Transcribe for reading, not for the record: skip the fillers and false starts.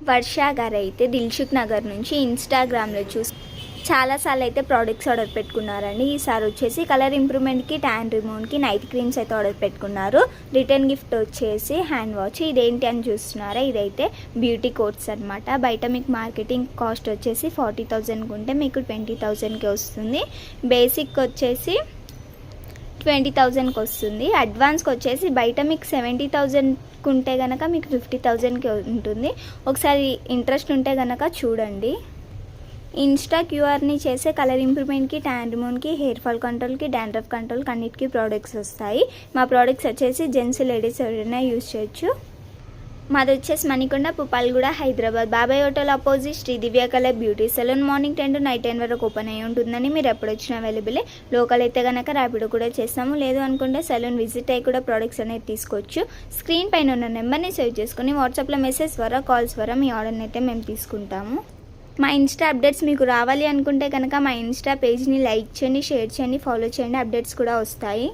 వర్ష గారు అయితే దిల్సుఖ్ నగర్ నుంచి ఇన్స్టాగ్రామ్లో చూసి చాలాసార్లు అయితే ప్రోడక్ట్స్ ఆర్డర్ పెట్టుకున్నారండి. ఈసారి వచ్చేసి కలర్ ఇంప్రూవ్మెంట్కి, ట్యాన్ రిమూవ్కి నైట్ క్రీమ్స్ అయితే ఆర్డర్ పెట్టుకున్నారు. రిటర్న్ గిఫ్ట్ వచ్చేసి హ్యాండ్ వాచ్. ఇదేంటి అని చూస్తున్నారా, ఇదైతే బ్యూటీ కోట్స్ అనమాట. బయట మీకు మార్కెటింగ్ కాస్ట్ వచ్చేసి 40,000 ఉంటే మీకు 20,000కి వస్తుంది. బేసిక్ వచ్చేసి 20,000కి వస్తుంది. అడ్వాన్స్కి వచ్చేసి బయట మీకు 70,000కి ఉంటే కనుక మీకు 50,000కి ఉంటుంది. ఒకసారి ఇంట్రెస్ట్ ఉంటే కనుక చూడండి. ఇన్స్టా క్యూఆర్ని చేసే కలర్ ఇంప్రూవ్మెంట్కి, ట్యాన్ రిమూవ్కి, హెయిర్ ఫాల్ కంట్రోల్కి, డాండ్రఫ్ కంట్రోల్కి అన్నిటికీ ప్రోడక్ట్స్ వస్తాయి. మా ప్రోడక్ట్స్ వచ్చేసి జెంట్స్, లేడీస్ ఎవరైనా యూజ్ చేయొచ్చు. మాది వచ్చేసి Manikonda, Puppalaguda, Hyderabad. Babai hotel opposite Sri Divya colour beauty salon. Morning 10 to night 10 వరకు ఓపెన్ అయ్యి ఉంటుందని. మీరు ఎప్పుడు వచ్చినా అవైలబులే. లోకల్ అయితే కనుక ర్యాపిడో కూడా చేస్తాము. లేదు అనుకుంటే సెలూన్ విజిట్ అయ్యి కూడా ప్రోడక్ట్స్ అనేది తీసుకోవచ్చు. స్క్రీన్ పైన ఉన్న నెంబర్ని సేవ్ చేసుకుని వాట్సాప్లో మెసేజ్ ద్వారా, కాల్స్ ద్వారా మీ ఆర్డర్ని అయితే మేము తీసుకుంటాము. మా ఇన్స్టా అప్డేట్స్ మీకు రావాలి అనుకుంటే కనుక మా ఇన్స్టా పేజ్ని లైక్ చేయండి, షేర్ చేయండి, ఫాలో చేయండి. అప్డేట్స్ కూడా వస్తాయి.